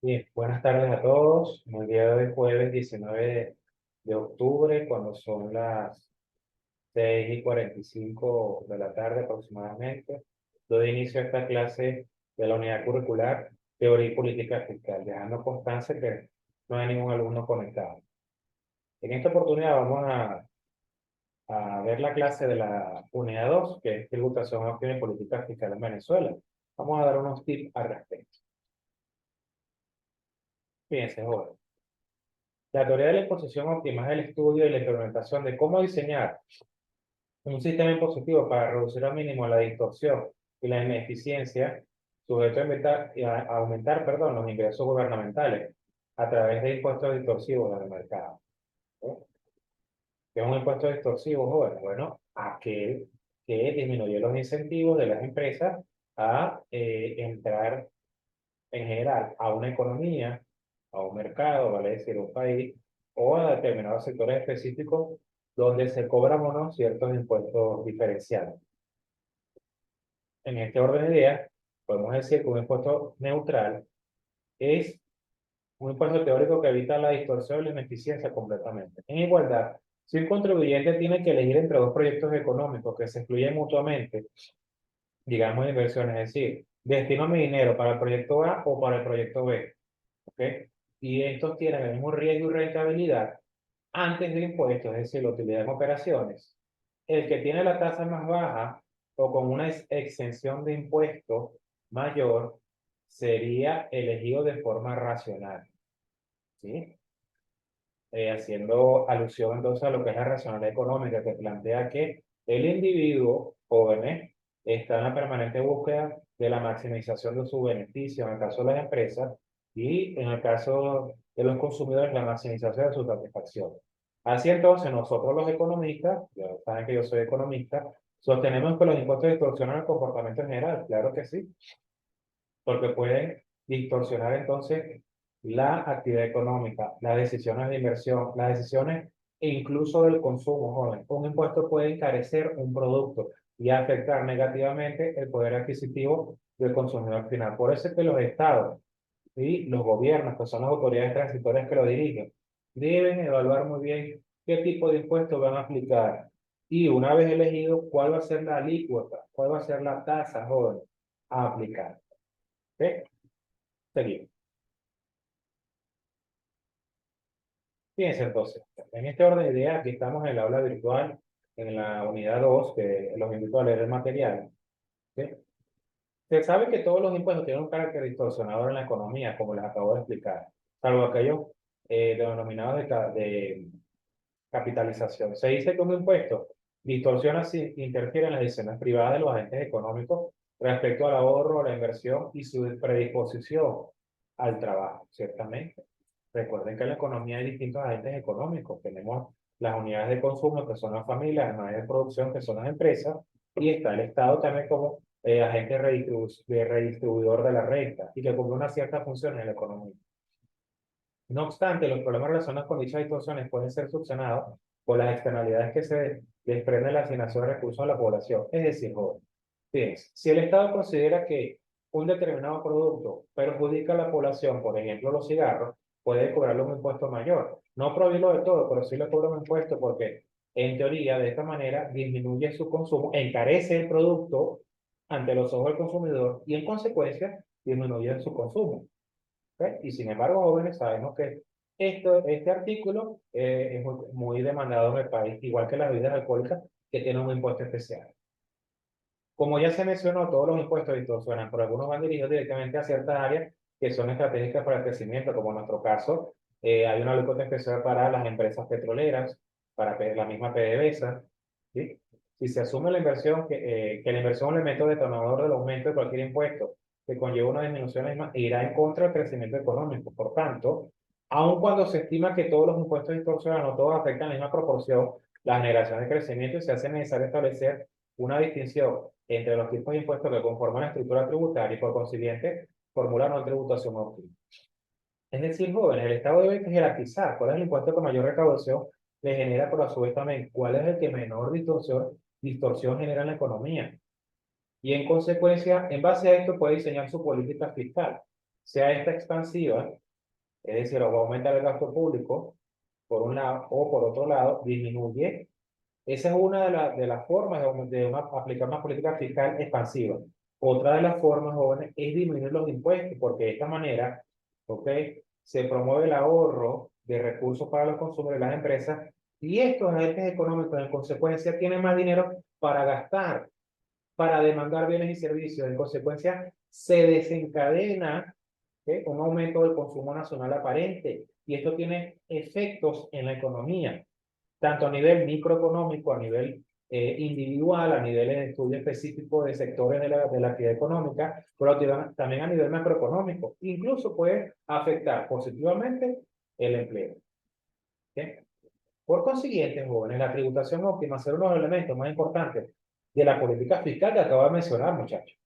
Bien, buenas tardes a todos. En el día de hoy, jueves 19 de octubre, cuando son las 6:45 de la tarde aproximadamente, doy inicio a esta clase de la unidad curricular Teoría y Política Fiscal, dejando constancia que no hay ningún alumno conectado. En esta oportunidad vamos a ver la clase de la unidad 2, que es Tributación, Opción y Política Fiscal en Venezuela. Vamos a dar unos tips al respecto. Fíjense, joven. La teoría de la imposición óptima es el estudio y la implementación de cómo diseñar un sistema impositivo para reducir al mínimo la distorsión y la ineficiencia, sujeto a aumentar, los ingresos gubernamentales a través de impuestos distorsivos del mercado. ¿No? ¿Qué es un impuesto distorsivo, joven? Bueno, aquel que disminuye los incentivos de las empresas a entrar en general a una economía, a un mercado, vale decir, un país, o a determinados sectores específicos donde se cobran o no ciertos impuestos diferenciados. En este orden de ideas, podemos decir que un impuesto neutral es un impuesto teórico que evita la distorsión y la ineficiencia completamente. En igualdad, si un contribuyente tiene que elegir entre dos proyectos económicos que se excluyen mutuamente, digamos inversiones, es decir, destino mi dinero para el proyecto A o para el proyecto B, ¿ok? Y estos tienen el mismo riesgo y rentabilidad antes del impuesto, es decir, la utilidad en operaciones. El que tiene la tasa más baja o con una exención de impuesto mayor sería elegido de forma racional, ¿sí? Haciendo alusión entonces a lo que es la racionalidad económica, que plantea que el individuo, jóvenes, está en la permanente búsqueda de la maximización de su beneficio en el caso de las empresas y en el caso de los consumidores la maximización de su satisfacción. Así entonces nosotros los economistas, ya saben que yo soy economista, sostenemos que los impuestos distorsionan el comportamiento en general, claro que sí, porque pueden distorsionar entonces la actividad económica, las decisiones de inversión, las decisiones e incluso del consumo, joven. Un impuesto puede encarecer un producto y afectar negativamente el poder adquisitivo del consumidor final. Por eso es que los estados y los gobiernos, que son las autoridades transitorias que lo dirigen, deben evaluar muy bien qué tipo de impuestos van a aplicar y una vez elegido, cuál va a ser la alícuota, cuál va a ser la tasa, joven, a aplicar. ¿Ok? Seguimos. Fíjense entonces, en este orden de ideas, aquí estamos en el aula virtual, en la unidad 2 que los invito a leer el material. ¿Sí? Se sabe que todos los impuestos tienen un carácter distorsionador en la economía, como les acabo de explicar, salvo aquellos denominados de capitalización. Se dice que un impuesto distorsiona si interfiere en las decisiones privadas de los agentes económicos respecto al ahorro, la inversión y su predisposición al trabajo, ciertamente. Recuerden que en la economía hay distintos agentes económicos. Tenemos las unidades de consumo, que son las familias, las unidades de producción, que son las empresas, y está el Estado también como agente redistribuidor de la renta y que cumple una cierta función en la economía. No obstante, los problemas relacionados con dichas distorsiones pueden ser subsanados por las externalidades que se desprenden de la asignación de recursos a la población. Es decir, joven, fíjense, si el Estado considera que un determinado producto perjudica a la población, por ejemplo los cigarros, puede cobrarle un impuesto mayor. No prohibirlo de todo, pero sí le cobra un impuesto porque, en teoría, de esta manera disminuye su consumo, encarece el producto ante los ojos del consumidor y, en consecuencia, disminuye su consumo. ¿Ok? Y sin embargo, jóvenes, sabemos que este artículo es muy demandado en el país, igual que las bebidas alcohólicas, que tienen un impuesto especial. Como ya se mencionó, todos los impuestos distorsionan, pero algunos van dirigidos directamente a ciertas áreas que son estratégicas para el crecimiento, como en nuestro caso, hay una alícuota especial para las empresas petroleras, para la misma PDVSA, ¿sí? Si se asume la inversión, que la inversión es un elemento detonador del aumento de cualquier impuesto que conlleva una disminución de la misma, irá en contra del crecimiento económico. Por tanto, aun cuando se estima que todos los impuestos distorsionan o todos afectan en la misma proporción la generación de crecimiento, se hace necesario establecer una distinción entre los tipos de impuestos que conforman la estructura tributaria y por consiguiente formular una tributación óptima. Es decir, jóvenes, el Estado debe jerarquizar cuál es el impuesto con mayor recaudación le genera, pero a su vez también cuál es el que menor distorsión genera en la economía. Y en consecuencia, en base a esto puede diseñar su política fiscal. sea esta expansiva, es decir, o va a aumentar el gasto público, por un lado, o por otro lado, disminuye. Esa es una de las formas aplicar una política fiscal expansiva. Otra de las formas, jóvenes, es disminuir los impuestos, porque de esta manera, ¿ok? Se promueve el ahorro de recursos para los consumidores y las empresas, y estos agentes económicos, en consecuencia, tienen más dinero para gastar, para demandar bienes y servicios. En consecuencia, se desencadena, ¿ok?, un aumento del consumo nacional aparente, y esto tiene efectos en la economía tanto a nivel microeconómico, a nivel individual, a niveles de estudio específico de sectores de la actividad económica, pero también a nivel macroeconómico. Incluso puede afectar positivamente el empleo. ¿Okay? Por consiguiente, jóvenes, la tributación óptima será uno de los elementos más importantes de la política fiscal que acabo de mencionar, muchachos.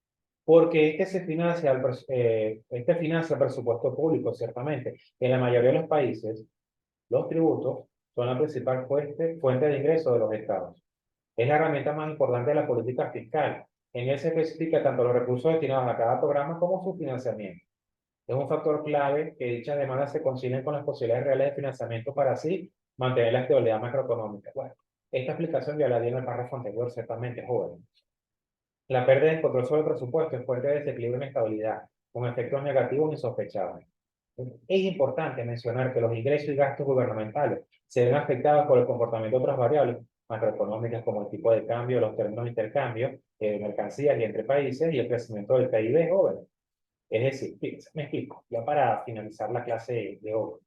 Porque este financia el presupuesto público, ciertamente. En la mayoría de los países, los tributos son la principal fuente de ingresos de los estados. Es la herramienta más importante de la política fiscal. En él se especifica tanto los recursos destinados a cada programa como su financiamiento. Es un factor clave que dichas demandas se concilien con las posibilidades reales de financiamiento para así mantener la estabilidad macroeconómica. Bueno, esta explicación ya la di en el párrafo anterior, ciertamente, joven. La pérdida de control sobre el presupuesto es fuente de desequilibrio e inestabilidad, con efectos negativos insospechados. Es importante mencionar que los ingresos y gastos gubernamentales se ven afectados por el comportamiento de otras variables macroeconómicas como el tipo de cambio, los términos de intercambio, mercancías y entre países y el crecimiento del PIB joven. Es decir, fíjense, me explico, ya para finalizar la clase de hoy.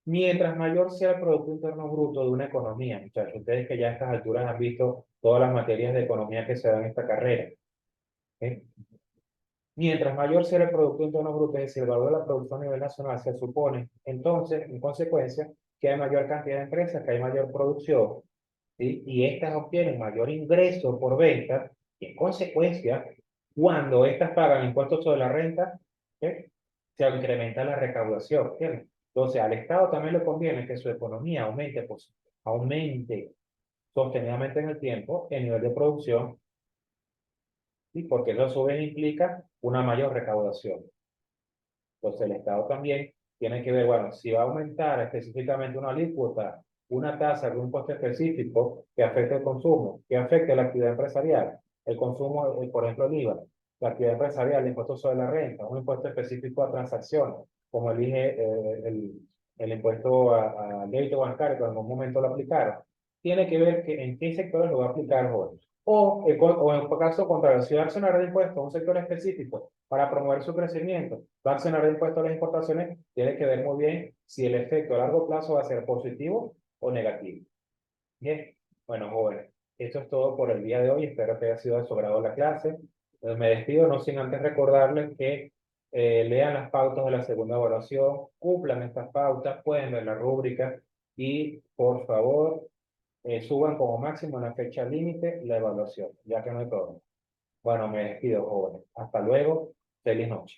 Mientras mayor sea el Producto Interno Bruto de una economía, muchachos, ustedes que ya a estas alturas han visto todas las materias de economía que se dan en esta carrera, ¿eh? Mientras mayor sea el Producto Interno Bruto, es decir, el valor de la producción a nivel nacional, se supone, entonces, en consecuencia, que hay mayor cantidad de empresas, que hay mayor producción, ¿sí? Y estas obtienen mayor ingreso por venta, y en consecuencia, cuando estas pagan impuestos sobre la renta, ¿eh?, se incrementa la recaudación, ¿entiendes? Entonces, al Estado también le conviene que su economía aumente, pues, aumente sostenidamente en el tiempo el nivel de producción, ¿sí? Porque eso a su vez implica una mayor recaudación. Entonces, el Estado también tiene que ver, bueno, si va a aumentar específicamente una alícuota, una tasa de un impuesto específico que afecte el consumo, que afecte la actividad empresarial, el consumo, por ejemplo, el IVA, la actividad empresarial, el impuesto sobre la renta, un impuesto específico a transacciones, como elige el impuesto a débito bancario, que en algún momento lo aplicaron, tiene que ver que en qué sectores lo va a aplicar hoy. O en caso contrario, si va a accionar de impuestos a un sector específico para promover su crecimiento, va a accionar de impuestos a las importaciones, tiene que ver muy bien si el efecto a largo plazo va a ser positivo o negativo. Bien, bueno, jóvenes, esto es todo por el día de hoy. Espero que haya sido de su agrado la clase. Me despido, no sin antes recordarles que lean las pautas de la segunda evaluación, cumplan estas pautas, pueden ver la rúbrica y, por favor, suban como máximo en la fecha límite la evaluación, ya que no hay problema. Bueno, me despido, jóvenes. Hasta luego. Feliz noche.